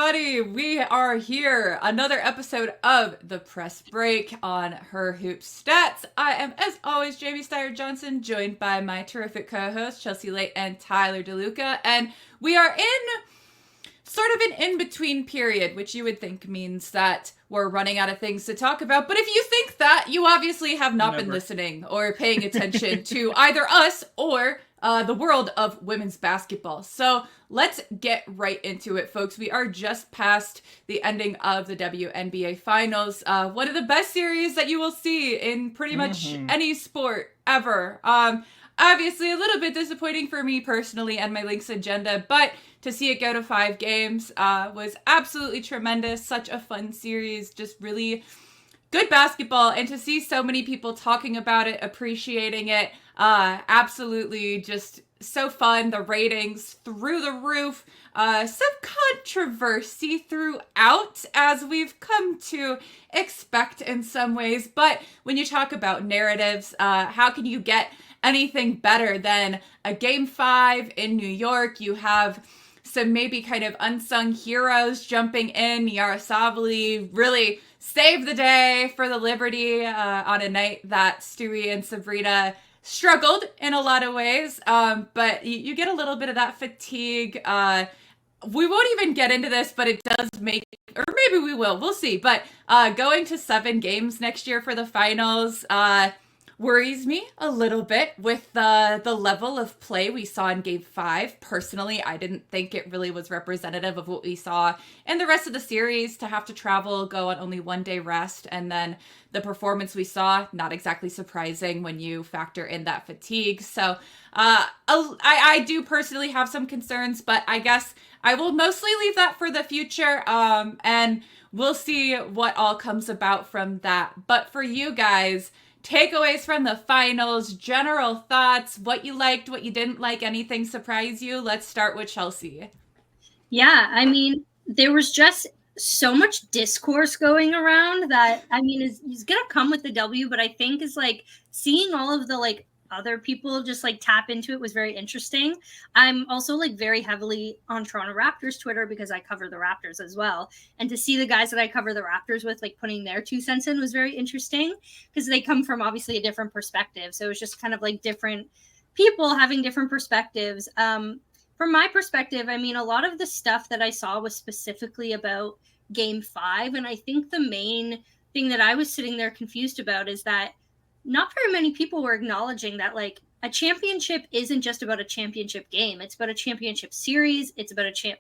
everybody. We are here. Another episode of The Press Break on Her Hoop Stats. I am, as always, Jamie Steyer Johnson, joined by my terrific co-hosts, Chelsea Leite and Tyler DeLuca. And we are in sort of an in-between period, which you would think means that we're running out of things to talk about. But if you think that, you obviously have not been listening or paying attention to either us or the world of women's basketball. So let's get right into it, folks. We are just past the ending of the WNBA Finals. One of the best series that you will see in pretty much any sport ever. Obviously, a little bit disappointing for me personally and my Lynx agenda, but to see it go to 5 games was absolutely tremendous. Such a fun series, just really good basketball, and to see so many people talking about it, appreciating it, absolutely just so fun. The ratings through the roof, some controversy throughout, as we've come to expect in some ways. But when you talk about narratives, how can you get anything better than a Game 5 in New York? You have some maybe kind of unsung heroes jumping in. Yara Savali really saved the day for the Liberty on a night that Stewie and Sabrina struggled in a lot of ways. But you get a little bit of that fatigue. We won't even get into this, but it does make, or maybe we will, we'll see. But going to 7 games next year for the finals worries me a little bit with the level of play we saw in Game 5. Personally, I didn't think it really was representative of what we saw in the rest of the series, to have to travel, go on only 1 day rest, and then the performance we saw, not exactly surprising when you factor in that fatigue. So I do personally have some concerns, but I guess I will mostly leave that for the future, and we'll see what all comes about from that. But for you guys, takeaways from the finals, general thoughts, what you liked, what you didn't like, anything surprise you? Let's start with Chelsea. Yeah, I mean, there was just so much discourse going around that, I mean, he's going to come with the W, but I think is like seeing all of the like other people just like tap into it was very interesting. I'm also like very heavily on Toronto Raptors Twitter because I cover the Raptors as well. And to see the guys that I cover the Raptors with like putting their 2 cents in was very interesting because they come from obviously a different perspective. So it was just kind of like different people having different perspectives. From my perspective, I mean, a lot of the stuff that I saw was specifically about Game 5. And I think the main thing that I was sitting there confused about is that not very many people were acknowledging that like a championship isn't just about a championship game. It's about a championship series. It's about a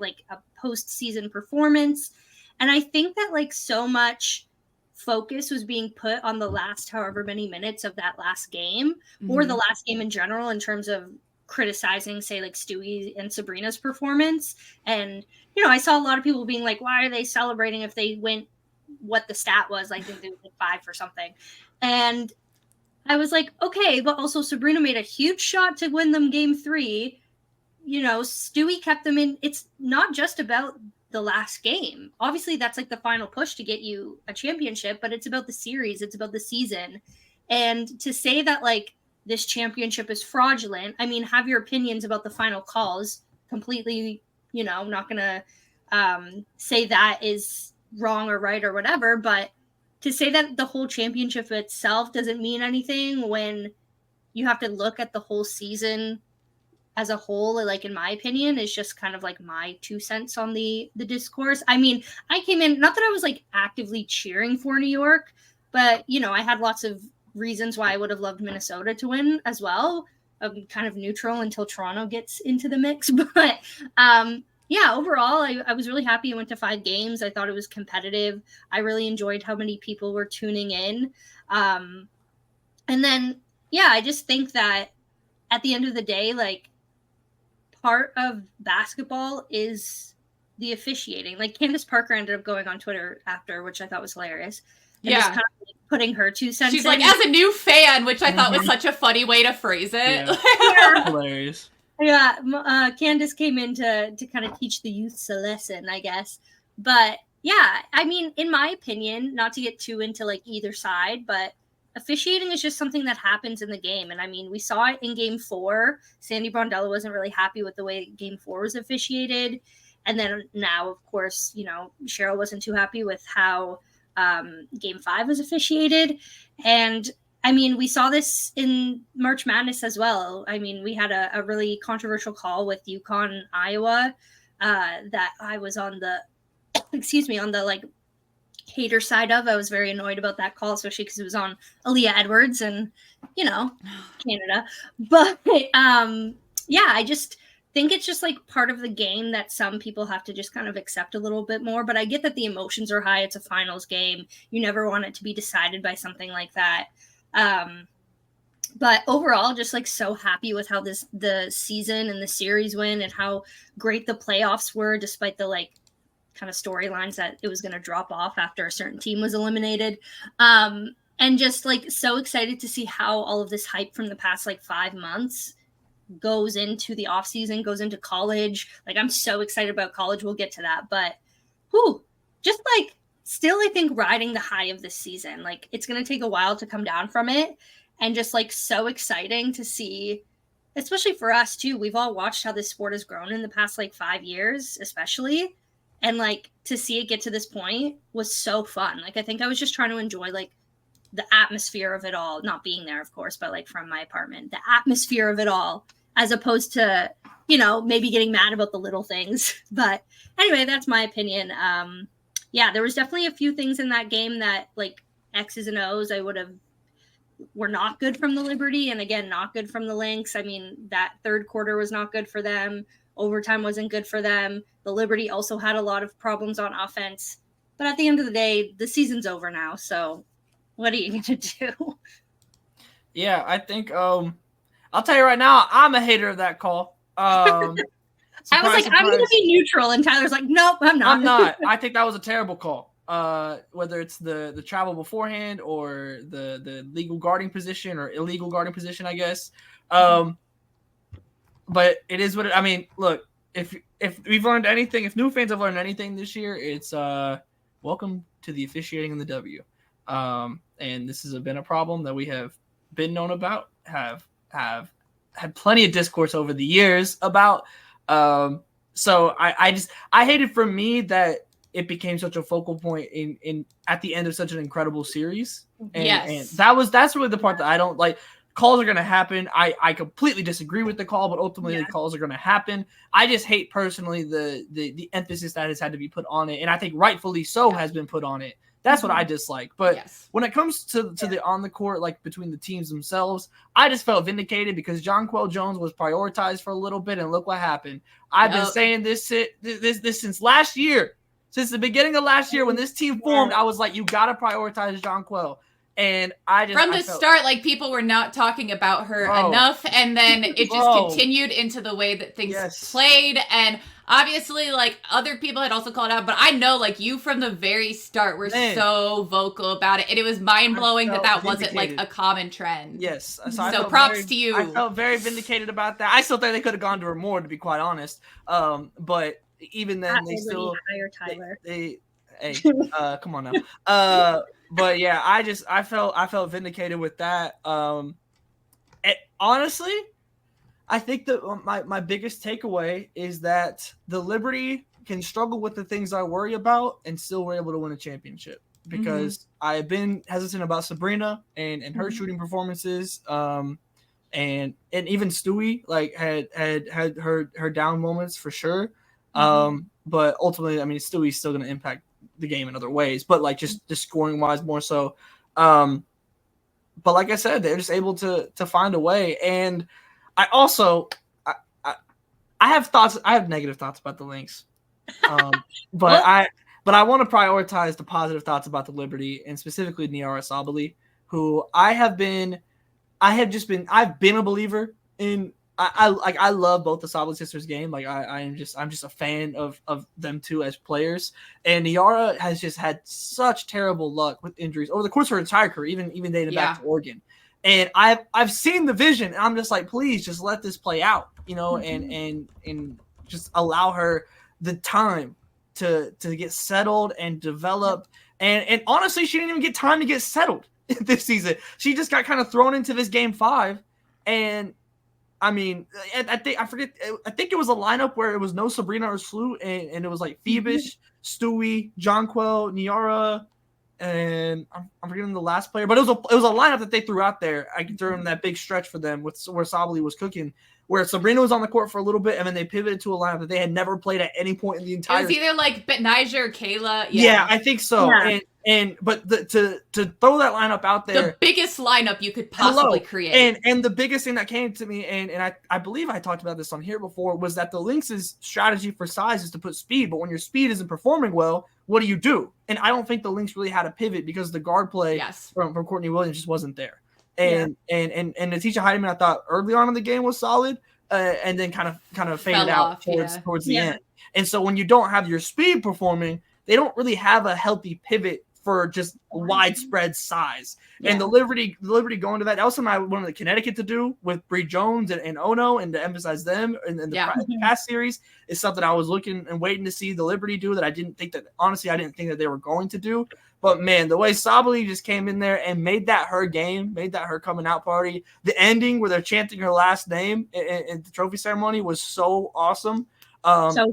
postseason performance. And I think that like so much focus was being put on the last however many minutes of that last game or the last game in general in terms of criticizing, say, like Stewie and Sabrina's performance. And, you know, I saw a lot of people being like, why are they celebrating if they went what the stat was? Like they went 5 or something. And I was like, okay, but also Sabrina made a huge shot to win them Game 3. You know, Stewie kept them in. It's not just about the last game. Obviously, that's like the final push to get you a championship, but it's about the series. It's about the season. And to say that, like, this championship is fraudulent, I mean, have your opinions about the final calls. Completely, you know, not going to say that is wrong or right or whatever, but to say that the whole championship itself doesn't mean anything when you have to look at the whole season as a whole, like in my opinion, is just kind of like my 2 cents on the discourse. I mean, I came in, not that I was like actively cheering for New York, but you know, I had lots of reasons why I would have loved Minnesota to win as well. I'm kind of neutral until Toronto gets into the mix, but yeah, overall, I was really happy I went to 5 games. I thought it was competitive. I really enjoyed how many people were tuning in. And then, yeah, I just think that at the end of the day, like, part of basketball is the officiating. Like, Candace Parker ended up going on Twitter after, which I thought was hilarious. And just kind of like putting her 2 cents She's in. like, as a new fan, which I thought was such a funny way to phrase it. Yeah. Hilarious. Yeah, Candace came in to kind of teach the youths a lesson, I guess. But yeah, I mean, in my opinion, not to get too into like either side, but officiating is just something that happens in the game. And I mean, we saw it in Game 4. Sandy Brondello wasn't really happy with the way Game 4 was officiated. And then now, of course, Cheryl wasn't too happy with how Game 5 was officiated. And I mean, we saw this in March Madness as well. I mean, we had a really controversial call with UConn, Iowa, that I was on the, on the like hater side of. I was very annoyed about that call, especially because it was on Aaliyah Edwards and, Canada. But yeah, I just think it's just like part of the game that some people have to just kind of accept a little bit more. But I get that the emotions are high. It's a finals game. You never want it to be decided by something like that. But overall, just like so happy with how the season and the series went and how great the playoffs were, despite the like kind of storylines that it was going to drop off after a certain team was eliminated. And just like so excited to see how all of this hype from the past like 5 months goes into the off season, goes into college. Like I'm so excited about college. We'll get to that, but just like still, I think riding the high of this season, like it's going to take a while to come down from it. And just like so exciting to see, especially for us too. We've all watched how this sport has grown in the past like 5 years, especially. And like to see it get to this point was so fun. Like I think I was just trying to enjoy like the atmosphere of it all, not being there, of course, but like from my apartment, the atmosphere of it all, as opposed to, maybe getting mad about the little things. But anyway, that's my opinion. Yeah, there was definitely a few things in that game that like X's and O's were not good from the Liberty, and again, not good from the Lynx. I mean, that third quarter was not good for them. Overtime wasn't good for them. The Liberty also had a lot of problems on offense. But at the end of the day, the season's over now. So what are you going to do? Yeah, I think I'll tell you right now, I'm a hater of that call. I was like, surprise. I'm going to be neutral. And Tyler's like, nope, I'm not. I'm not. I think that was a terrible call. Whether it's the travel beforehand or the legal guarding position or illegal guarding position, I guess. But it is what I mean, look, if we've learned anything, if new fans have learned anything this year, it's welcome to the officiating in the W. And this has been a problem that we have been known about, have had plenty of discourse over the years about. So I hate it for me that it became such a focal point in at the end of such an incredible series. And that's really the part that I don't like. Calls are going to happen. I completely disagree with the call, but ultimately the calls are going to happen. I just hate personally the emphasis that has had to be put on it. And I think rightfully so has been put on it. That's what I dislike. But when it comes to the on the court, like between the teams themselves, I just felt vindicated because Jonquel Jones was prioritized for a little bit. And look what happened. I've been saying this since last year. Since the beginning of last year when this team formed, I was like, you got to prioritize Jonquel. And from the start, like people were not talking about her enough, and then it just continued into the way that things played. And obviously, like other people had also called out, but I know, like you from the very start were so vocal about it, and it was mind blowing that wasn't like a common trend. Yes, so props to you. I felt very vindicated about that. I still think they could have gone to her more, to be quite honest. But even then, they still hire Tyler. Hey, come on now. But yeah, I felt vindicated with that. Honestly, I think that my biggest takeaway is that the Liberty can struggle with the things I worry about and still were able to win a championship because I've been hesitant about Sabrina and her shooting performances. And even Stewie like had her down moments for sure. But ultimately, I mean, Stewie's still going to impact the game in other ways, but like just scoring wise more so. But like I said, they're just able to find a way. And I also, I have thoughts. I have negative thoughts about the Lynx, but I want to prioritize the positive thoughts about the Liberty and specifically Niara Sabally, who I've been a believer in. I love both the Sabally sisters game. Like I'm just a fan of them two as players. And Niara has just had such terrible luck with injuries over the course of her entire career, even dating back to Oregon. And I've seen the vision, and I'm just like, please just let this play out, and just allow her the time to get settled and develop. And honestly, she didn't even get time to get settled this season. She just got kind of thrown into this game 5, and I mean, I think it was a lineup where it was no Sabrina or Slew, and it was like Phoebish, Stewie, Jonquel, Niara, and I'm forgetting the last player, but it was a lineup that they threw out there during that big stretch for them with where Sabali was cooking, where Sabrina was on the court for a little bit, and then they pivoted to a lineup that they had never played at any point in the entire. It was either like Niger or Kayla. Yeah, I think so. Yeah. But to throw that lineup out there, the biggest lineup you could possibly create, and the biggest thing that came to me, and I believe I talked about this on here before, was that the Lynx' strategy for size is to put speed, but when your speed isn't performing well, what do? And I don't think the Lynx really had a pivot because the guard play from Courtney Williams just wasn't there. And Natisha Heidemann, I thought early on in the game was solid, and then kind of faded out towards the end. And so when you don't have your speed performing, they don't really have a healthy pivot for just widespread size. Yeah. And the Liberty going to that was something I wanted Connecticut to do with Bree Jones and Ono, and to emphasize them in the past series is something I was looking and waiting to see the Liberty do that I didn't think that they were going to do. But man, the way Sabali just came in there and made that her game, made that her coming out party. The ending where they're chanting her last name in the trophy ceremony was so awesome. So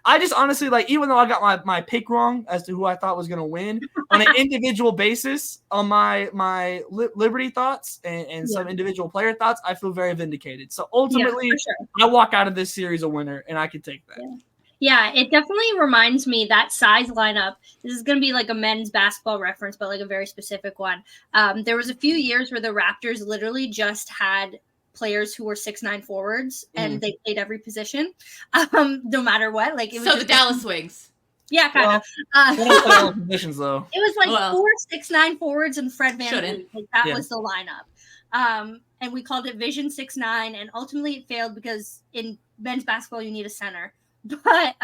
I just honestly, like, even though I got my pick wrong as to who I thought was going to win on an individual basis on my Liberty thoughts and some individual player thoughts, I feel very vindicated. So ultimately, I walk out of this series a winner, and I can take that. Yeah, it definitely reminds me that size lineup. This is going to be like a men's basketball reference, but like a very specific one. There was a few years where the Raptors literally just had players who were 6'9" forwards, and they played every position, no matter what. Like, it was so the Dallas Wings. Yeah, kind of. Positions though. It was like 4 6'9" forwards and Fred VanVleet. Like, that was the lineup. And we called it Vision 6'9", and ultimately it failed because in men's basketball you need a center. But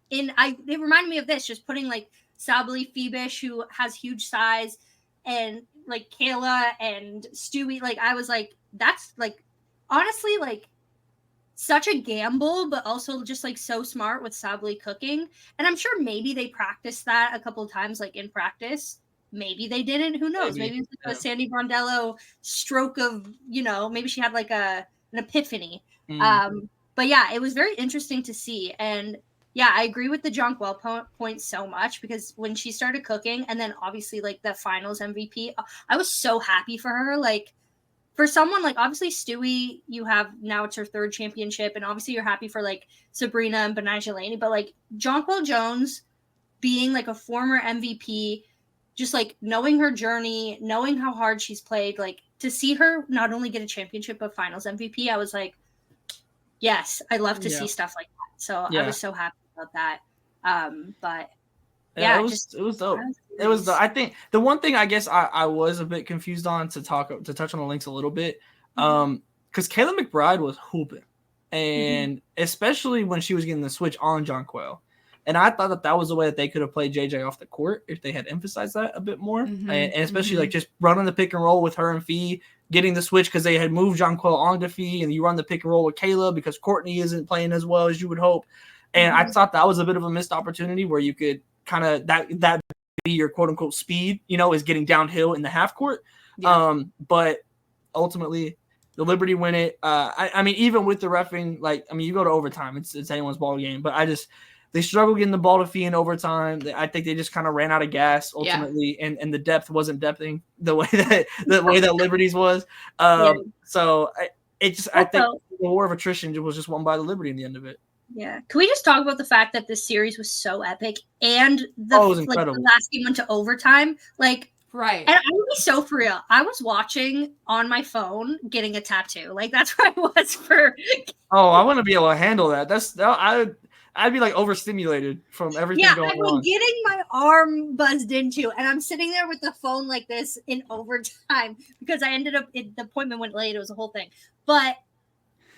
it reminded me of this, just putting like Sabali, Phoebish, who has huge size, and like Kayla and Stewie. Like, I was like, that's like honestly like such a gamble, but also just like so smart with Sabali cooking. And I'm sure maybe they practiced that a couple of times, like in practice. Maybe they didn't. Who knows? Maybe it's like a Sandy Brondello stroke of, maybe she had like an epiphany. But yeah, it was very interesting to see. And yeah, I agree with the Jonquel point so much, because when she started cooking, and then obviously like the finals MVP, I was so happy for her. Like, for someone like, obviously Stewie, you have now, it's her third championship, and obviously you're happy for like Sabrina and Betnijah Laney, but like Jonquel Jones being like a former MVP, just like knowing her journey, knowing how hard she's played, like to see her not only get a championship but finals MVP, I was like, yes, I love to see stuff like that. So I was so happy about that. But it was dope. It was I think the one thing I guess I was a bit confused on to touch on the Lynx a little bit, because Kayla McBride was hooping, and especially when she was getting the switch on Jonquel, and I thought that was the way that they could have played JJ off the court if they had emphasized that a bit more, and especially like just running the pick and roll with her and Fee, getting the switch because they had moved Jonquel onto Fee, and you run the pick and roll with Kayla because Courtney isn't playing as well as you would hope, and I thought that was a bit of a missed opportunity where you could kind of that be your quote unquote speed, is getting downhill in the half court. But ultimately the Liberty win it. I mean, even with the reffing, you go to overtime, it's anyone's ball game, but they struggled getting the ball to Fee in overtime. I think they just kind of ran out of gas ultimately, and the depth wasn't depthing the way that Liberty's was. So I think the war of attrition was just won by the Liberty in the end of it. Yeah. Can we just talk about the fact that this series was so epic, and the last game went to overtime? Like, right. And I would be so for real. I was watching on my phone getting a tattoo. Like, that's where I was for. Oh, I wouldn't be able to handle that. I'd be like overstimulated from everything going on. Yeah, I'm getting my arm buzzed into, and I'm sitting there with the phone like this in overtime because I ended up, the appointment went late. It was a whole thing.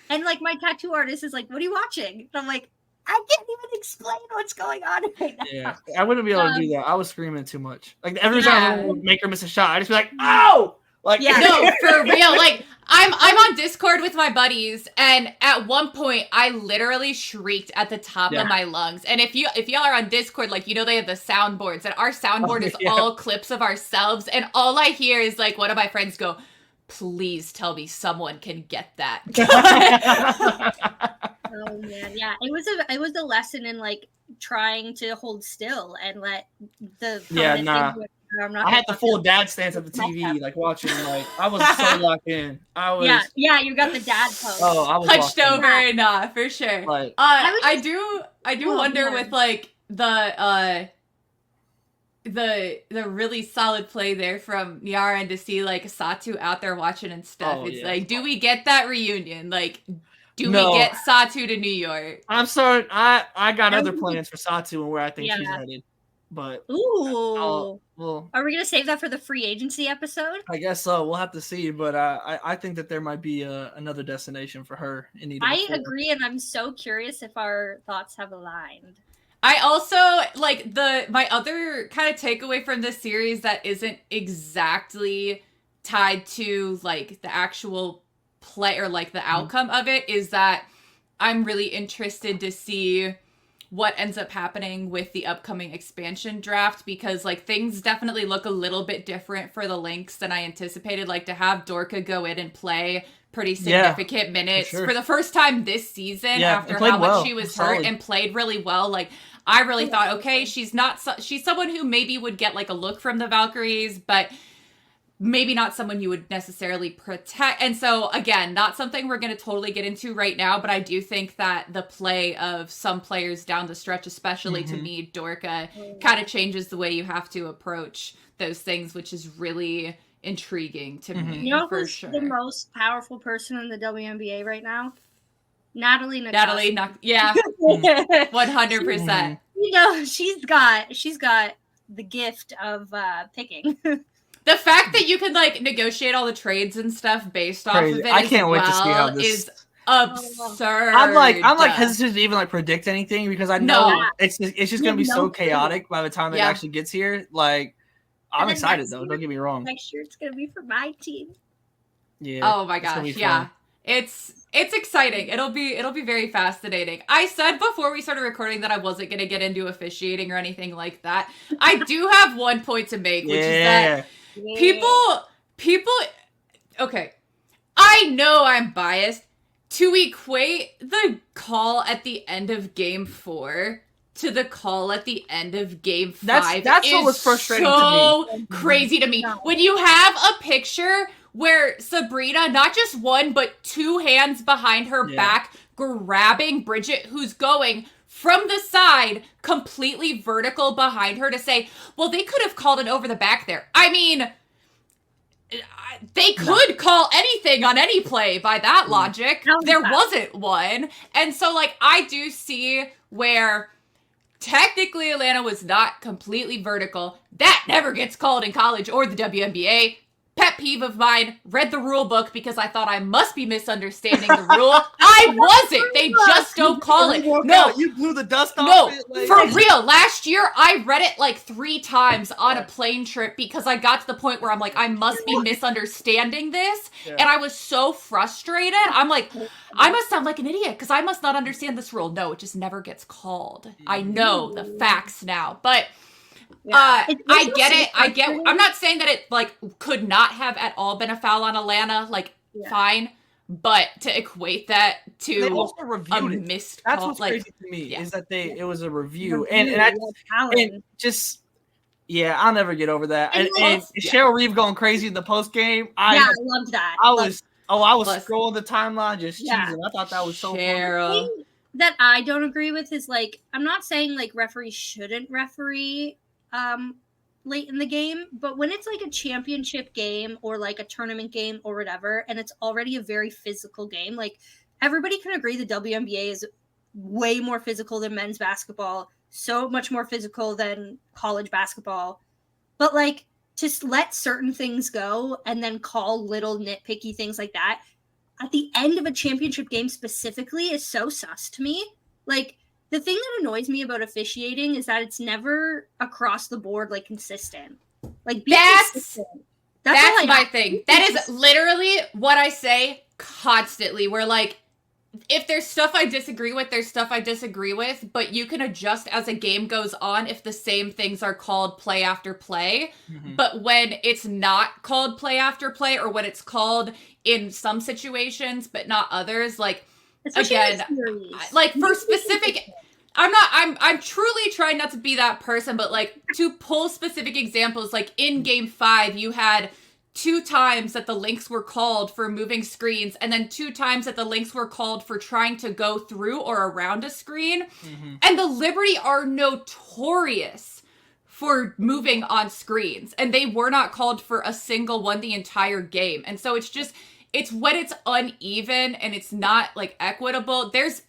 And like my tattoo artist is like, "What are you watching?" And I'm like, "I can't even explain what's going on right now." Yeah, I wouldn't be able to do that. I was screaming too much. Like every time I would make her miss a shot, I'd just be like, "Oh!" Like, no, for real. Like I'm on Discord with my buddies, and at one point I literally shrieked at the top of my lungs. And if y'all are on Discord, like, they have the soundboards, and our soundboard is all clips of ourselves, and all I hear is like one of my friends go, please tell me someone can get that. Oh man, yeah. It was a lesson in like trying to hold still and let the I had the full dad stance at the TV, like watching, like I was so locked in. Yeah, you got the dad pose. Oh, I was hunched over, nah, for sure. Like, I do wonder with like the really solid play there from Nyara, and to see like Satu out there watching and stuff. It's like, do we get that reunion? Like, do we get Satu to New York? I'm sorry, I got other plans for Satu and where I think she's headed. But are we gonna save that for the free agency episode? I guess so. We'll have to see. But I think that there might be another destination for her in either. I agree, and I'm so curious if our thoughts have aligned. I also like my other kind of takeaway from this series that isn't exactly tied to like the actual play or like the outcome of it is that I'm really interested to see what ends up happening with the upcoming expansion draft, because like things definitely look a little bit different for the Lynx than I anticipated. Like to have Dorka go in and play pretty significant minutes for the first time this season after how much she was hurt and played really well. Like I really thought, okay, she's someone who maybe would get like a look from the Valkyries, but maybe not someone you would necessarily protect. And so again, not something we're going to totally get into right now, but I do think that the play of some players down the stretch, especially to me, Dorka, kind of changes the way you have to approach those things, which is really intriguing to me. You know who's the most powerful person in the WNBA right now? Natalie, 100%. You know, she's got the gift of picking. The fact that you can like negotiate all the trades and stuff based off of it, I can't wait to see how this is absurd. I'm like hesitant to even like predict anything because I know it's just gonna be so chaotic by the time it actually gets here. Like, I'm excited though. Don't get me wrong. Next year it's gonna be for my team. Yeah. Oh my gosh. Yeah. It's exciting. It'll be very fascinating. I said before we started recording that I wasn't gonna get into officiating or anything like that. I do have one point to make, which is that people okay, I know I'm biased to equate the call at the end of game 4 to the call at the end of game 5. That's what was frustrating to me. Crazy to me. When you have a picture where Sabrina, not just one, but 2 hands behind her back, grabbing Bridget, who's going from the side, completely vertical behind her, to say, well, they could have called it over the back there. I mean, they could call anything on any play by that logic. There wasn't one. And so, like, I do see where technically Atlanta was not completely vertical. That never gets called in college or the WNBA. Pet peeve of mine, read the rule book because I thought I must be misunderstanding the rule. I wasn't. They just don't call it. No, you blew the dust off. No, for real. Last year, I read it like 3 times on a plane trip because I got to the point where I'm like, I must be misunderstanding this. And I was so frustrated. I'm like, I must sound like an idiot because I must not understand this rule. No, it just never gets called. I know the facts now, but I get it. I'm not saying that it like could not have at all been a foul on Atlanta. Like, fine, but to equate that to a missed call, that's what's like, crazy to me is that it was a review, and just I'll never get over that. And Cheryl Reeve going crazy in the post game. I loved that. I was scrolling the timeline just cheesing. I thought that was so funny. That I don't agree with is like, I'm not saying like referees shouldn't referee late in the game, but when it's like a championship game or like a tournament game or whatever, and it's already a very physical game, like everybody can agree the WNBA is way more physical than men's basketball, so much more physical than college basketball, but like just let certain things go and then call little nitpicky things like that at the end of a championship game specifically is so sus to me. Like, the thing that annoys me about officiating is that it's never across the board, like, consistent. Like, that's my thing. That is literally what I say constantly. We're like, if there's stuff I disagree with, there's stuff I disagree with, but you can adjust as a game goes on if the same things are called play after play. But when it's not called play after play, or when it's called in some situations but not others, like, Especially again, like for specific, I'm truly trying not to be that person, but like to pull specific examples, like in game 5, you had 2 times that the links were called for moving screens, and then 2 times that the links were called for trying to go through or around a screen. And the Liberty are notorious for moving on screens, and they were not called for a single one the entire game. And so it's just, it's when it's uneven and it's not like equitable. There's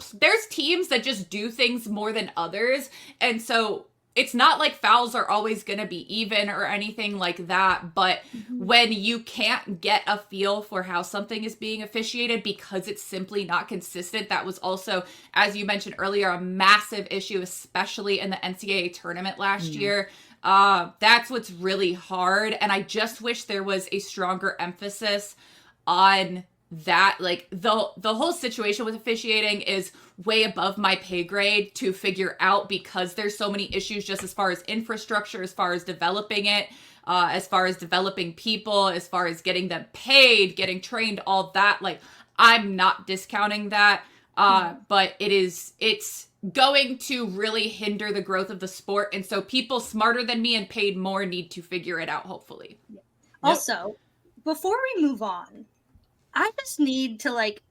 teams that just do things more than others, and so it's not like fouls are always going to be even or anything like that, but when you can't get a feel for how something is being officiated because it's simply not consistent, that was also, as you mentioned earlier, a massive issue, especially in the NCAA tournament last year. That's what's really hard, and I just wish there was a stronger emphasis on that. Like the whole situation with officiating is way above my pay grade to figure out, because there's so many issues just as far as infrastructure, as far as developing it, as far as developing people, as far as getting them paid, getting trained, all that. Like, I'm not discounting that, but it's going to really hinder the growth of the sport, and so people smarter than me and paid more need to figure it out, hopefully. Also, before we move on, I just need to like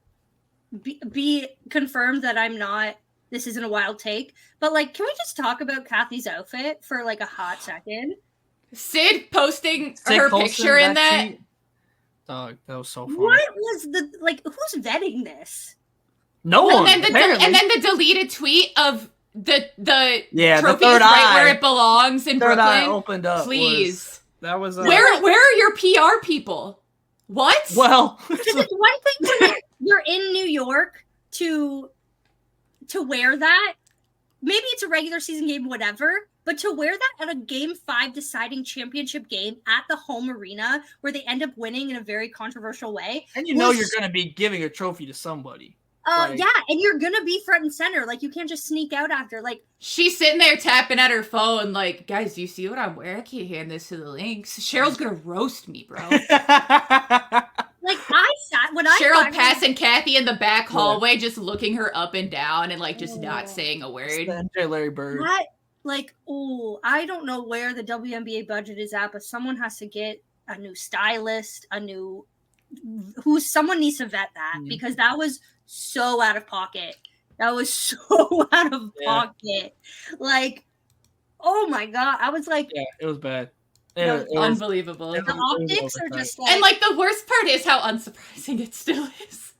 be confirmed that I'm not, this isn't a wild take, but like, can we just talk about Kathy's outfit for like a hot second? Sid posting her picture in that. Dog, that was so funny. What was the, like, who's vetting this? No one. And then the deleted tweet of the trophy third is right eye where it belongs in third Brooklyn. eye opened up. Please. That was where are your PR people? What? Well, Because it's one thing when you're in New York to wear that. Maybe it's a regular season game, whatever. But to wear that at a Game 5 deciding championship game at the home arena where they end up winning in a very controversial way. and you know you're going to be giving a trophy to somebody. Yeah, and you're going to be front and center. Like, you can't just sneak out after. Like, she's sitting there tapping at her phone like, guys, do you see what I'm wearing? I can't hand this to the links. Cheryl's going to roast me, bro. like I sat when I Cheryl passing Kathy in the back hallway, just looking her up and down and like just not saying a word. MJ Larry Bird. Like, oh, I don't know where the WNBA budget is at, but someone has to get a new stylist, someone needs to vet that, because that was so out of pocket. That was so out of pocket. Like, oh my God. I was like, yeah, it was bad. It was unbelievable. The optics are just like, and like the worst part is how unsurprising it still is.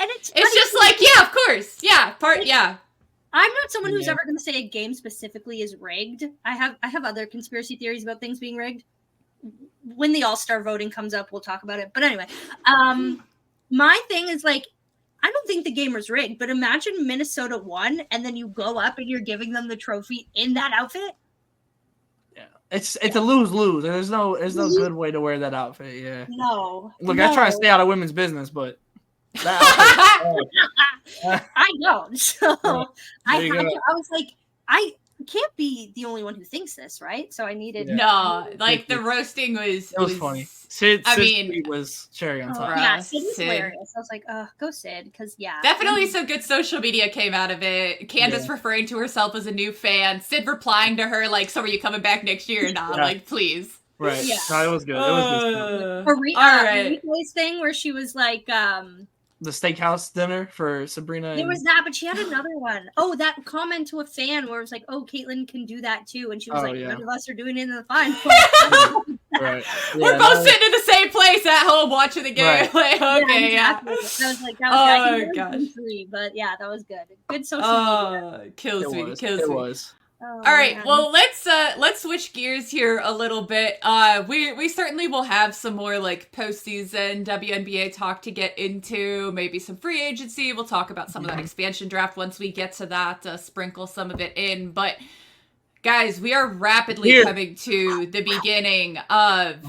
And it's just like, yeah, of course. Yeah, I'm not someone who's ever going to say a game specifically is rigged. I have other conspiracy theories about things being rigged. When the All-Star voting comes up, we'll talk about it. But anyway, my thing is like, I don't think the game was rigged, but imagine Minnesota won and then you go up and you're giving them the trophy in that outfit. Yeah. It's a lose-lose. There's no good way to wear that outfit. Yeah. No. Look, I try to stay out of women's business, but that outfit, I don't. So I was like, I can't be the only one who thinks this, right? So I needed the roasting was funny. Sid's tweet was cherry on top. Yeah, Sid was hilarious. I was like, go Sid, because definitely some good social media came out of it. Candace referring to herself as a new fan, Sid replying to her like, so are you coming back next year or not? Like, please. Right. Yeah. No, it was good. It was good. All right. Thing where she was like, the steakhouse dinner for Sabrina. There was that, but she had another one. Oh, that comment to a fan where it was like, "Oh, Caitlin can do that too," and she was like, "None of us are doing it in the final." Right. We're both sitting in the same place at home watching the game. Right. Like, okay, exactly. That was like, that was gosh. But yeah, that was good. Good social media. Kills me. It was. All right, well, let's switch gears here a little bit. We certainly will have some more like postseason WNBA talk to get into, maybe some free agency. We'll talk about some of that expansion draft once we get to that, sprinkle some of it in. But guys, we are rapidly coming to the beginning of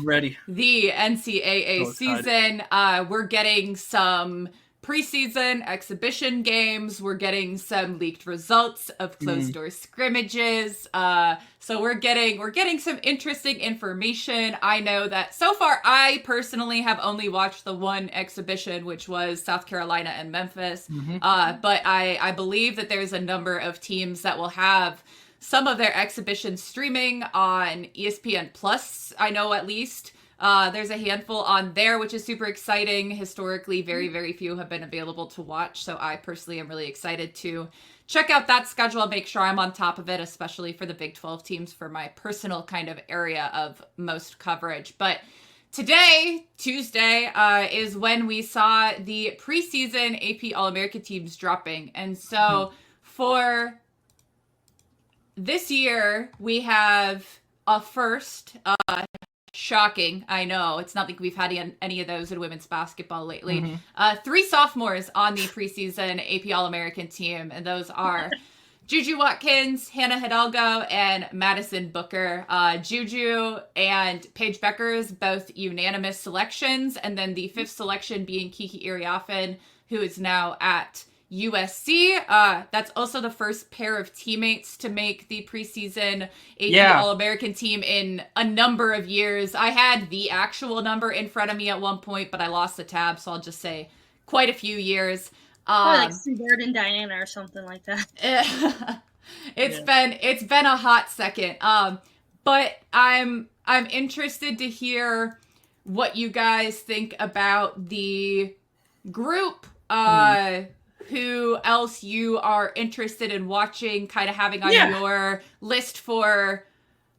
the NCAA season. We're getting some preseason exhibition games. We're getting some leaked results of closed door scrimmages. So we're getting some interesting information. I know that so far I personally have only watched the one exhibition, which was South Carolina and Memphis. But I believe that there's a number of teams that will have some of their exhibitions streaming on ESPN Plus. I know at least. There's a handful on there, which is super exciting. Historically, very, very few have been available to watch. So I personally am really excited to check out that schedule, make sure I'm on top of it, especially for the Big 12 teams for my personal kind of area of most coverage. But today, Tuesday, is when we saw the preseason AP All-American teams dropping. And so for this year, we have a first, shocking. I know. It's not like we've had any of those in women's basketball lately. 3 sophomores on the preseason AP All-American team, and those are Juju Watkins, Hannah Hidalgo, and Madison Booker. Juju and Paige Beckers, both unanimous selections, and then the 5th selection being Kiki Iriafen, who is now at USC. That's also the first pair of teammates to make the preseason AP All-American team in a number of years. I had the actual number in front of me at one point, but I lost the tab, so I'll just say quite a few years. Like Sue Bird and Diana or something like that. It's been a hot second. But I'm interested to hear what you guys think about the group. Who else you are interested in watching, kind of having on your list for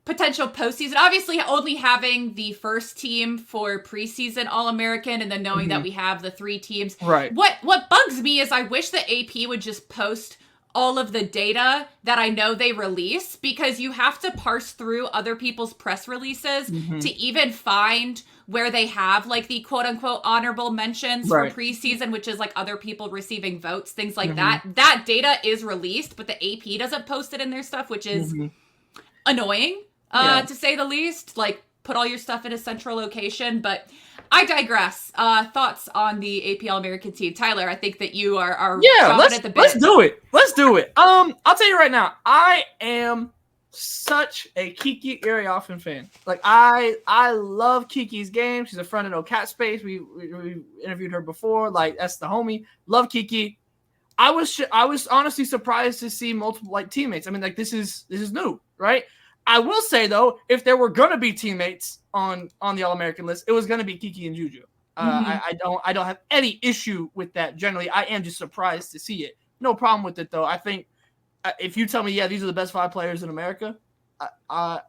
potential postseason. Obviously, only having the first team for preseason All-American and then knowing that we have the 3 teams. Right. What bugs me is I wish the AP would just post all of the data that I know they release, because you have to parse through other people's press releases to even find where they have like the quote unquote honorable mentions for preseason, which is like other people receiving votes, things like that. That data is released, but the AP doesn't post it in their stuff, which is annoying, to say the least. Like, put all your stuff in a central location, but I digress. Thoughts on the AP All-American team. Tyler, I think that you are chomping at the bit. Let's do it. Let's do it. I'll tell you right now, I am such a Kiki Iriafen fan. Like, I love Kiki's game. She's a friend in OCAT space. We interviewed her before. Like, that's the homie. Love Kiki. I was honestly surprised to see multiple like teammates. I mean, like, this is new, right? I will say though, if there were gonna be teammates on the All-American list, it was gonna be Kiki and Juju. I don't have any issue with that. Generally, I am just surprised to see it. No problem with it though. I think if you tell me, these are the best 5 players in America, I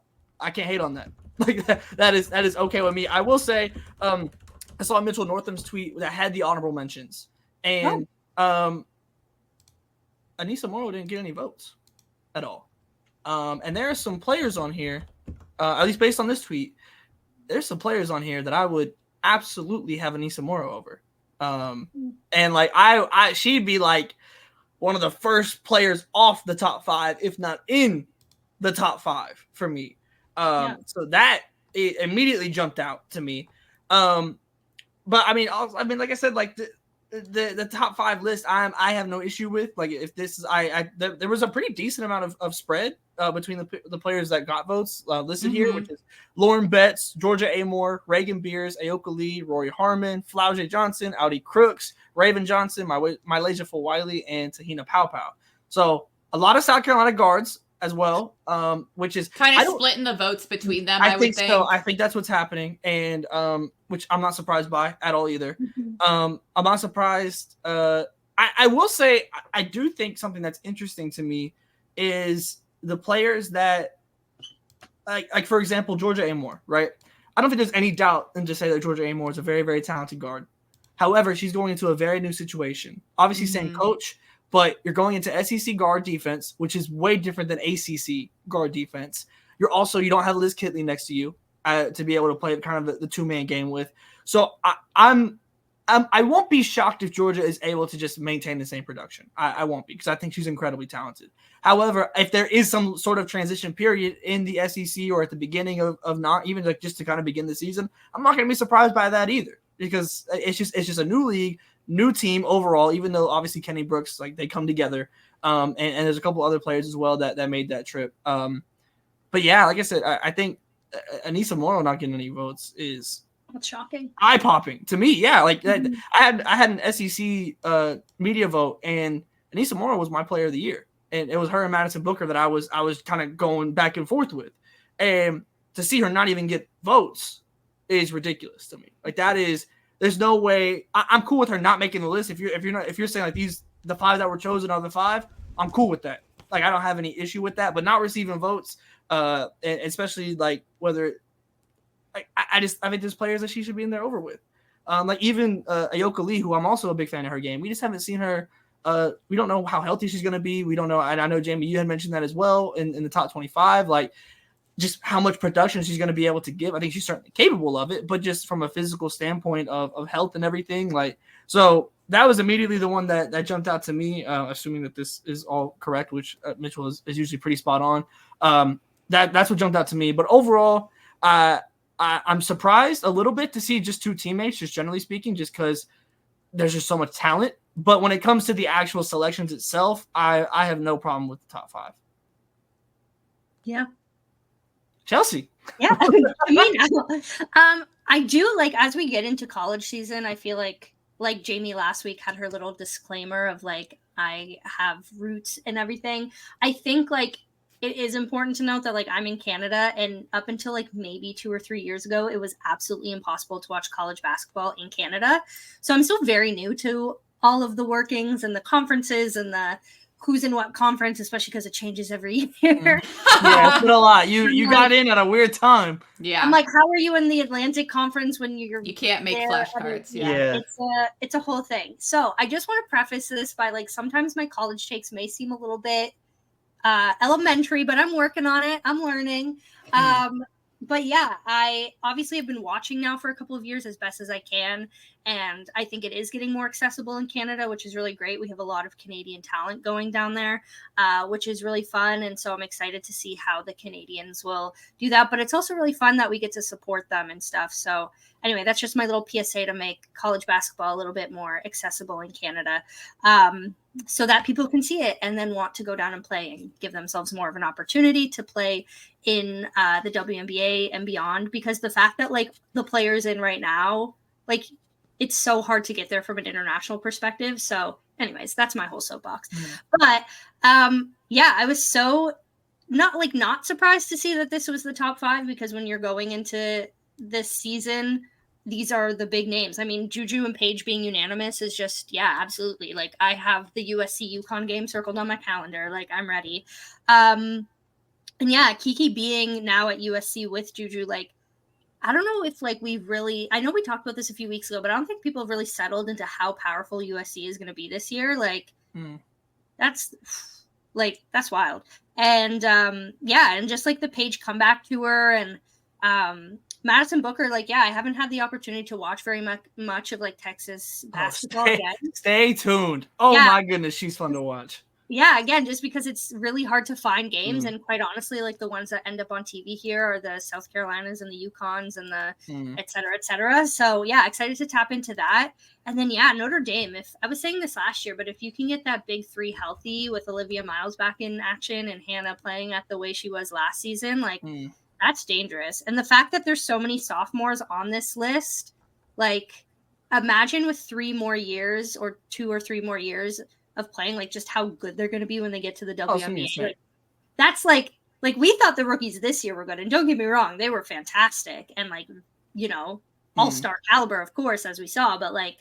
can't hate on that. Like that is okay with me. I will say, I saw Mitchell Northam's tweet that had the honorable mentions, and Anissa Morrow didn't get any votes at all. And there are some players on here, at least based on this tweet, there's some players on here that I would absolutely have Anissa Morrow over. And like she'd be like one of the first players off the top 5, if not in the top 5 for me. So that it immediately jumped out to me. But I mean, like I said, like the top 5 list, I have no issue with. Like, if this is, there was a pretty decent amount of spread between the players that got votes listed here, which is Lauren Betts, Georgia Amore, Reagan Beers, Aoka Lee, Rory Harmon, Steyer Johnson, Audie Crooks, Raven Johnson, Mylasia Fulwiley, and Tahina Powpow. So a lot of South Carolina guards as well, which is kind of splitting the votes between them. I think so. I think that's what's happening, and which I'm not surprised by at all either. I'm not surprised. I will say I do think something that's interesting to me is the players that, like for example, Georgia Amore, right? I don't think there's any doubt in just say that Georgia Amore is a very, very talented guard. However, she's going into a very new situation. Obviously, same coach, but you're going into SEC guard defense, which is way different than ACC guard defense. You don't have Liz Kitley next to you to be able to play kind of the 2-man game with. So I won't be shocked if Georgia is able to just maintain the same production. I won't be, because I think she's incredibly talented. However, if there is some sort of transition period in the SEC or at the beginning of not even like just to kind of begin the season, I'm not going to be surprised by that either, because it's just a new league. new team overall, even though obviously Kenny Brooks, like they come together. And there's a couple other players as well that made that trip. But yeah, like I said, I think Anissa Morrow not getting any votes is That's shocking. eye popping to me. Yeah, like I had an SEC media vote, and Anissa Morrow was my player of the year, and it was her and Madison Booker that I was kind of going back and forth with, and to see her not even get votes is ridiculous to me. Like that is, there's no way. I'm cool with her not making the list. If you're saying like the 5 that were chosen are the 5, I'm cool with that. Like I don't have any issue with that, but not receiving votes, and especially like whether. I think there's players that she should be in there over with. Like even Ayoka Lee, who I'm also a big fan of her game. We just haven't seen her. We don't know how healthy she's going to be. We don't know. And I know, Jamie, you had mentioned that as well in the top 25. Like just how much production she's going to be able to give. I think she's certainly capable of it, but just from a physical standpoint of health and everything. Like, so that was immediately the one that jumped out to me, assuming that this is all correct, which Mitchell is usually pretty spot on. That's what jumped out to me. But overall, I'm surprised a little bit to see just 2 teammates, just generally speaking, just because there's just so much talent. But when it comes to the actual selections itself, I have no problem with the top 5. Yeah. Chelsea. Yeah. I mean, I do like, as we get into college season, I feel like Jamie last week had her little disclaimer of like, I have roots and everything. I think like, it is important to note that like I'm in Canada, and up until like maybe 2 or 3 years ago, it was absolutely impossible to watch college basketball in Canada. So I'm still very new to all of the workings and the conferences and the who's in what conference, especially because it changes every year. Yeah, it's been a lot. You got in at a weird time. Yeah. I'm like, how are you in the Atlantic Conference when you can't make flashcards? Yeah. It's a whole thing. So I just want to preface this by like, sometimes my college takes may seem a little bit elementary, but I'm working on it. I'm learning. But yeah, I obviously have been watching now for a couple of years as best as I can. And I think it is getting more accessible in Canada, which is really great. We have a lot of Canadian talent going down there, which is really fun. And so I'm excited to see how the Canadians will do that. But it's also really fun that we get to support them and stuff. So anyway, that's just my little PSA to make college basketball a little bit more accessible in Canada, so that people can see it and then want to go down and play and give themselves more of an opportunity to play in the WNBA and beyond. Because the fact that like the players in right now, like it's so hard to get there from an international perspective. So anyways, that's my whole soapbox. But yeah, I was so not surprised to see that this was the top 5, because when you're going into this season, these are the big names. I mean, Juju and Paige being unanimous is just, yeah, absolutely. Like I have the USC UConn game circled on my calendar. Like I'm ready. And yeah, Kiki being now at USC with Juju, like, I don't know if like I know we talked about this a few weeks ago, but I don't think people have really settled into how powerful USC is going to be this year. Like that's wild. And yeah. And just like the Paige comeback tour and Madison Booker, like, yeah, I haven't had the opportunity to watch very much of like Texas basketball yet. Stay tuned. Oh yeah. My goodness, she's fun to watch. Yeah, again, just because it's really hard to find games, and quite honestly, like the ones that end up on TV here are the South Carolinas and the UConns and the et cetera, et cetera. So yeah, excited to tap into that. And then yeah, Notre Dame. If I was saying this last year, but if you can get that big 3 healthy with Olivia Miles back in action and Hannah playing at the way she was last season, like that's dangerous. And the fact that there's so many sophomores on this list, like imagine with 3 more years or 2 or 3 more years of playing, like just how good they're going to be when they get to the WNBA. Like, that's like we thought the rookies this year were good, and don't get me wrong, they were fantastic and like, you know, all-star caliber, of course, as we saw, but like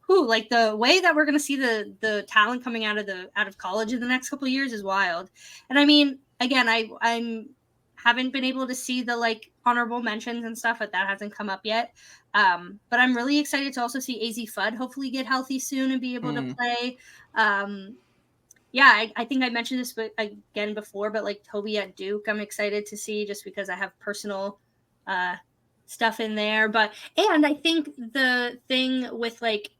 like the way that we're going to see the talent coming out of college in the next couple of years is wild. And I mean, again, I'm haven't been able to see the like honorable mentions and stuff, but that hasn't come up yet. But I'm really excited to also see AZ Fudd hopefully get healthy soon and be able to play. Yeah, I think I mentioned this again before, but like Toby at Duke, I'm excited to see just because I have personal stuff in there. And I think the thing with like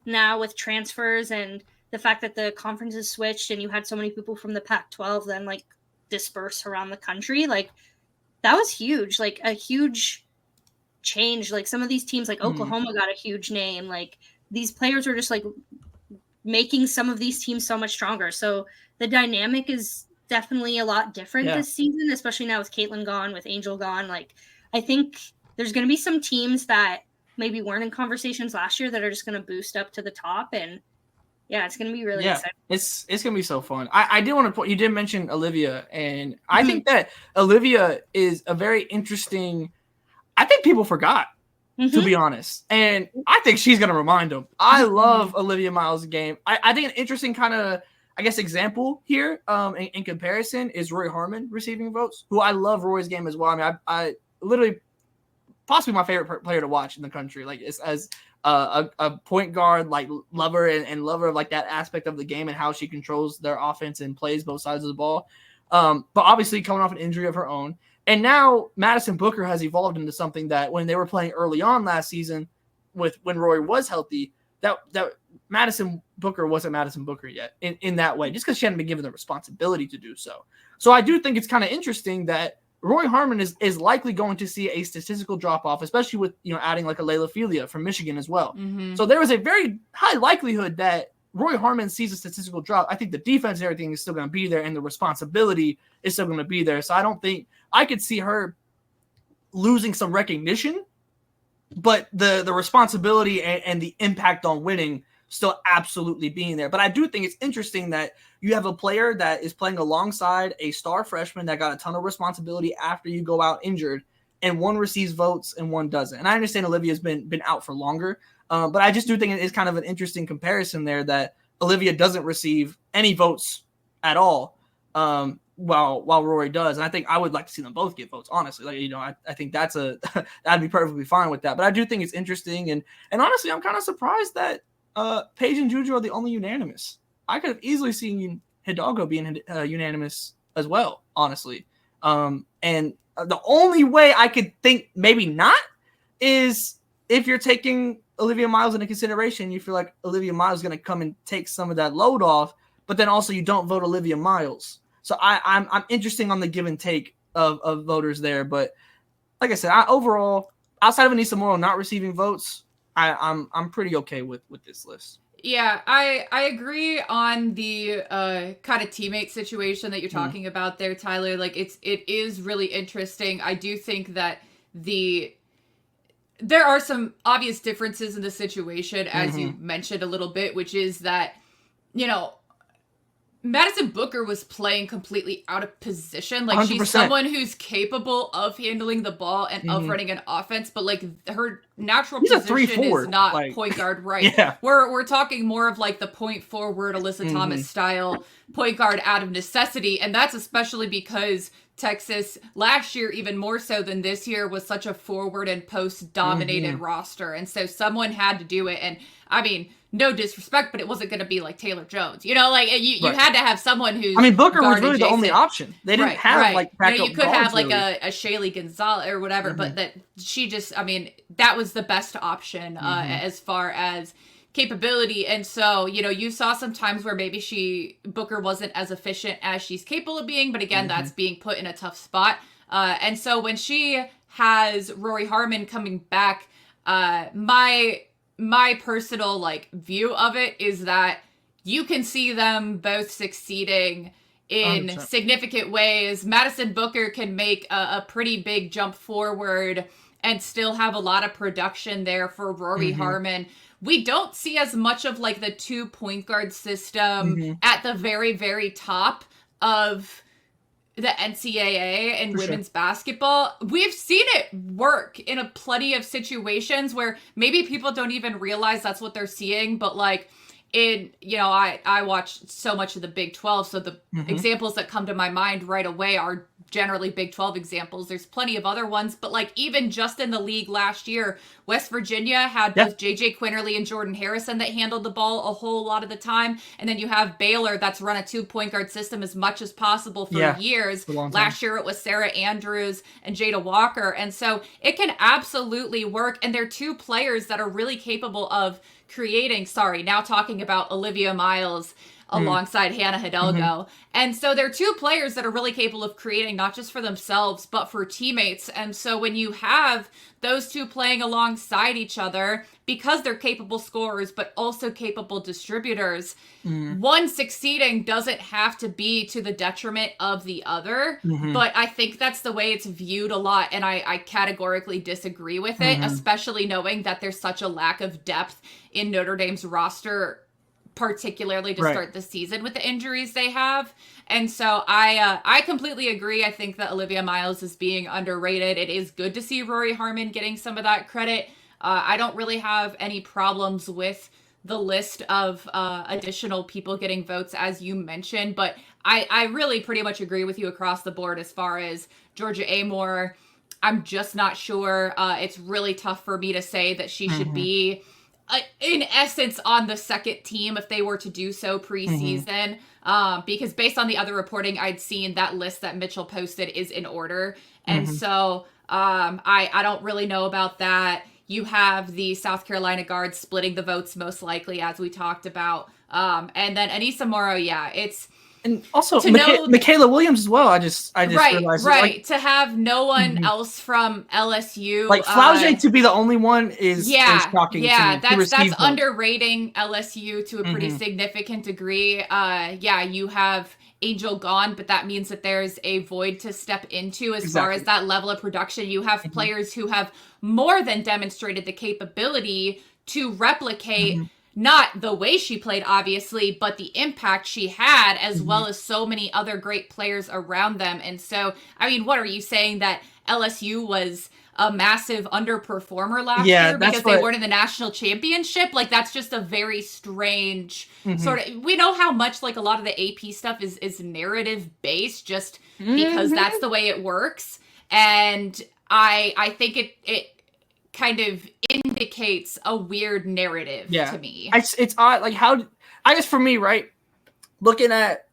now with transfers and the fact that the conferences switched and you had so many people from the Pac-12 then like disperse around the country, like that was huge, like a huge change. Like some of these teams like Oklahoma got a huge name, like these players are just like making some of these teams so much stronger. So the dynamic is definitely a lot different this season, especially now with Caitlin gone, with Angel gone. Like, I think there's going to be some teams that maybe weren't in conversations last year that are just going to boost up to the top. And yeah, it's going to be really exciting. It's going to be so fun. I did want to point, you did mention Olivia, and I think that Olivia is a very interesting, I think people forgot, to be honest. And I think she's going to remind them. I love Olivia Miles' game. I think an interesting kind of, I guess, example here in comparison is Roy Harmon receiving votes, who I love Roy's game as well. I mean, I literally possibly my favorite player to watch in the country. Like, it's as a point guard, like lover and lover of like that aspect of the game and how she controls their offense and plays both sides of the ball. But obviously coming off an injury of her own. And now Madison Booker has evolved into something that when they were playing early on last season when Roy was healthy, that Madison Booker wasn't Madison Booker yet in that way, just because she hadn't been given the responsibility to do so. So I do think it's kind of interesting that Roy Harmon is likely going to see a statistical drop-off, especially with, adding like a Layla Felia from Michigan as well. So there is a very high likelihood that Roy Harmon sees a statistical drop. I think the defense and everything is still going to be there, and the responsibility is still going to be there. So I don't think I could see her losing some recognition, but the responsibility and the impact on winning still absolutely being there. But I do think it's interesting that you have a player that is playing alongside a star freshman that got a ton of responsibility after you go out injured, and one receives votes and one doesn't. And I understand Olivia's been out for longer, but I just do think it is kind of an interesting comparison there that Olivia doesn't receive any votes at all, while Rory does. And I think I would like to see them both get votes, honestly. Like, I think that's that'd be perfectly fine with that. But I do think it's interesting, and honestly, I'm kind of surprised that Paige and Juju are the only unanimous. I could have easily seen Hidalgo being unanimous as well, honestly. And the only way I could think maybe not is if you're taking Olivia Miles into consideration, you feel like Olivia Miles is going to come and take some of that load off, but then also you don't vote Olivia Miles. So I'm interested on the give and take of voters there. But like I said, overall, outside of Anissa Morrow not receiving votes, I'm pretty okay with this list. Yeah, I agree on the kind of teammate situation that you're talking about there, Tyler. Like, it is really interesting. I do think that there are some obvious differences in the situation, as you mentioned a little bit, which is that, Madison Booker was playing completely out of position. Like, 100%. She's someone who's capable of handling the ball and of running an offense, but like her natural position is not point guard, right? Yeah. We're talking more of like the point forward Alyssa Thomas style point guard out of necessity, and that's especially because Texas last year, even more so than this year, was such a forward and post dominated roster, and so someone had to do it. And I mean, no disrespect, but it wasn't going to be like Taylor Jones. You had to have someone who's. I mean, Booker was really the only option. They didn't have like backup you could have like really. a Shaylee Gonzalez or whatever, but that she just, that was the best option as far as capability. And so, you saw some times where maybe Booker wasn't as efficient as she's capable of being, but again, that's being put in a tough spot. And so when she has Rory Harmon coming back, my personal view of it is that you can see them both succeeding in 100%. Significant ways. Madison Booker can make a pretty big jump forward and still have a lot of production there for Rory Harmon. We don't see as much of the 2-point guard system at the very, very top of the NCAA and women's basketball. We've seen it work in a plenty of situations where maybe people don't even realize that's what they're seeing, but I watch so much of the Big 12, so the examples that come to my mind right away are generally Big 12 examples. There's plenty of other ones, but even just in the league last year, West Virginia had both JJ Quinterly and Jordan Harrison that handled the ball a whole lot of the time, and then you have Baylor that's run a 2-point guard system as much as possible for years. Last year it was Sarah Andrews and Jada Walker, and so it can absolutely work, and they're two players that are really capable of creating, now talking about Olivia Miles, alongside Hannah Hidalgo. And so they're two players that are really capable of creating not just for themselves, but for teammates. And so when you have those two playing alongside each other, because they're capable scorers, but also capable distributors, one succeeding doesn't have to be to the detriment of the other. But I think that's the way it's viewed a lot. And I categorically disagree with it, especially knowing that there's such a lack of depth in Notre Dame's roster, particularly to start the season with the injuries they have. And so I completely agree. I think that Olivia Miles is being underrated. It is good to see Rory Harmon getting some of that credit. I don't really have any problems with the list of additional people getting votes, as you mentioned, but I really pretty much agree with you across the board as far as Georgia Amore. I'm just not sure. It's really tough for me to say that she should be in essence on the second team if they were to do so preseason, because based on the other reporting I'd seen, that list that Mitchell posted is in order. And so I don't really know about that. You have the South Carolina guards splitting the votes most likely, as we talked about. And then Anissa Morrow, it's... And also Michaela Williams as well. I just realized right. To have no one else from LSU, like Flaugier to be the only one is shocking. Yeah, that's underrating LSU to a pretty significant degree. You have Angel gone, but that means that there's a void to step into as far as that level of production. You have players who have more than demonstrated the capability to replicate. Not the way she played, obviously, but the impact she had, as well as so many other great players around them. And so, I mean, what are you saying, that LSU was a massive underperformer last year because they weren't in the national championship? Like, that's just a very strange sort of... We know how much, like, a lot of the AP stuff is narrative-based just because that's the way it works. And I think it kind of indicates a weird narrative to me. It's odd, like how, I guess for me, right, looking at,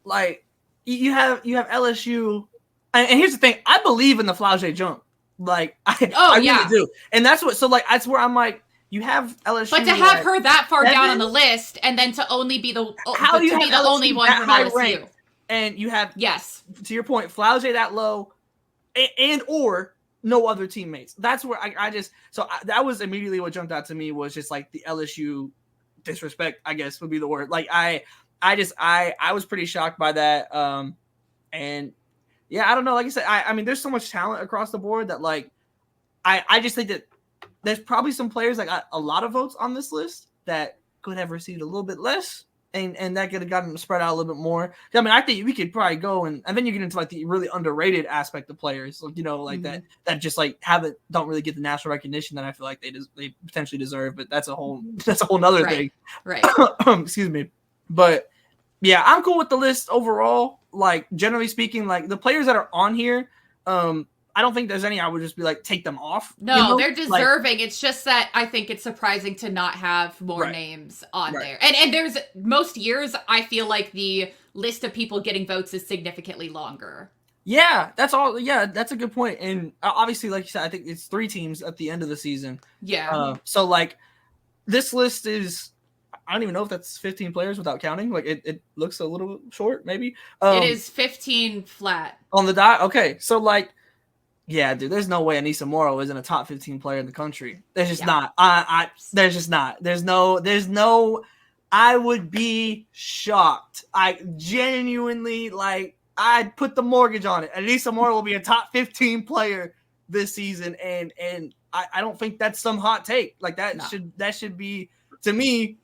like, you have LSU, and here's the thing, I believe in the Flaugier jump, like I really do, and that's where I'm like, you have LSU, but to have her that far down on the list, and then to only be the only one from LSU, ranked, and you have to your point, Flaugier that low, and or no other teammates. That's where that was immediately what jumped out to me, was just like the LSU disrespect, I guess would be the word. Like I was pretty shocked by that. And I don't know. Like I said, I mean, there's so much talent across the board that, like, I just think that there's probably some players that got a lot of votes on this list that could have received a little bit less. And that could have gotten spread out a little bit more. I mean, I think we could probably go and then you get into, like, the really underrated aspect of players, like, you know, like that just, like, don't really get the national recognition that I feel like they potentially deserve. But that's a whole nother thing. Right. Excuse me. But yeah, I'm cool with the list overall. Like, generally speaking, like, the players that are on here, I don't think there's any I would just be like, take them off. No, you know? They're deserving. Like, it's just that I think it's surprising to not have more names on there. And there's most years, I feel like the list of people getting votes is significantly longer. Yeah, that's all. Yeah, that's a good point. And obviously, like you said, I think it's 3 teams at the end of the season. Yeah. So, like, this list is, I don't even know if that's 15 players without counting. Like, it looks a little short, maybe. It is 15 flat. On the dot? Okay. So, like, yeah, dude, there's no way Anissa Morrow isn't a top 15 player in the country. There's just not. There's just not. There's no, I would be shocked. I genuinely, like, I'd put the mortgage on it. Anissa Morrow will be a top 15 player this season. And I don't think that's some hot take. Like, that should be, to me,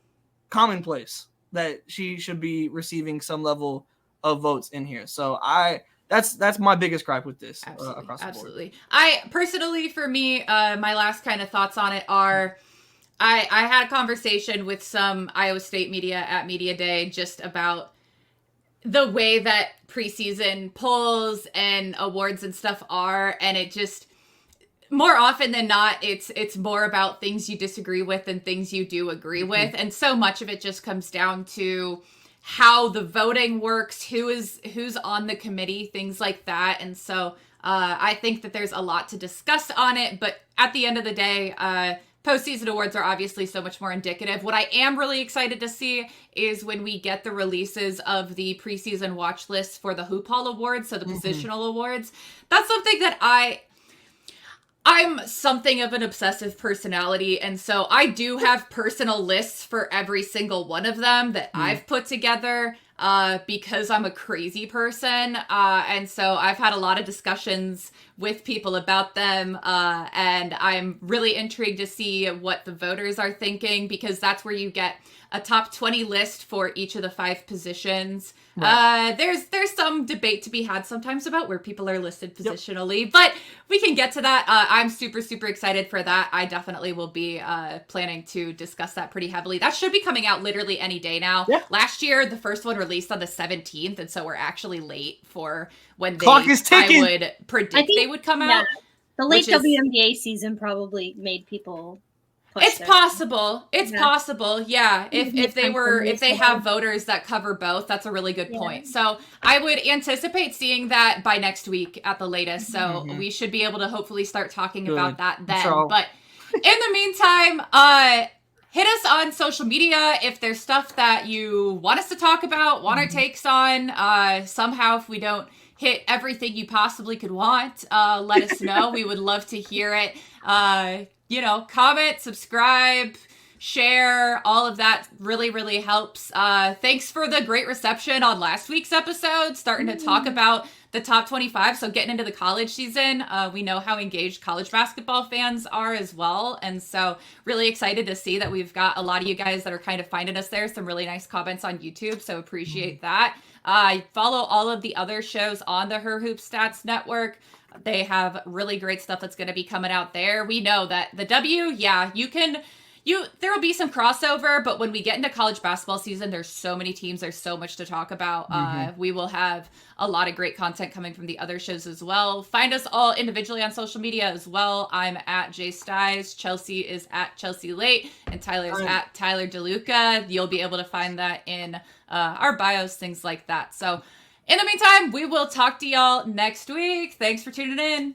commonplace that she should be receiving some level of votes in here. So that's my biggest gripe with this across the board. I personally, for me, my last kind of thoughts on it are, I had a conversation with some Iowa State media at Media Day just about the way that preseason polls and awards and stuff are, and it just, more often than not, it's more about things you disagree with than things you do agree with, and so much of it just comes down to how the voting works, who's on the committee, things like that. And so I think that there's a lot to discuss on it, but at the end of the day, postseason awards are obviously so much more indicative. What I am really excited to see is when we get the releases of the preseason watch lists for the Hoop Hall Awards, so the positional awards. That's something that I'm something of an obsessive personality, and so I do have personal lists for every single one of them that I've put together because I'm a crazy person, and so I've had a lot of discussions with people about them, and I'm really intrigued to see what the voters are thinking, because that's where you get a top 20 list for each of the 5 positions. Right. There's some debate to be had sometimes about where people are listed positionally, but we can get to that. I'm super, super excited for that. I definitely will be planning to discuss that pretty heavily. That should be coming out literally any day now. Yeah. Last year, the first one released on the 17th, and so we're actually late for when I would predict they would come out. The late WNBA season probably made people... It's possible. It's possible. Yeah. If they have voters that cover both, that's a really good point. So I would anticipate seeing that by next week at the latest. So we should be able to hopefully start talking about that then. But in the meantime, hit us on social media if there's stuff that you want us to talk about, want our takes on. Somehow, if we don't hit everything you possibly could want, let us know. We would love to hear it. Comment, subscribe, share, all of that really, really helps. Thanks for the great reception on last week's episode, starting to talk about the top 25. So getting into the college season, we know how engaged college basketball fans are as well. And so really excited to see that we've got a lot of you guys that are kind of finding us there. Some really nice comments on YouTube. So appreciate that. Follow all of the other shows on the Her Hoop Stats Network. They have really great stuff that's going to be coming out there. We know that the there will be some crossover, but when we get into college basketball season, there's so many teams, there's so much to talk about. We will have a lot of great content coming from the other shows as well. Find us all individually on social media as well. I'm at Jay Styes, Chelsea is at Chelsea Leite, and Tyler's at Tyler DeLuca. You'll be able to find that in our bios, things like that. So in the meantime, we will talk to y'all next week. Thanks for tuning in.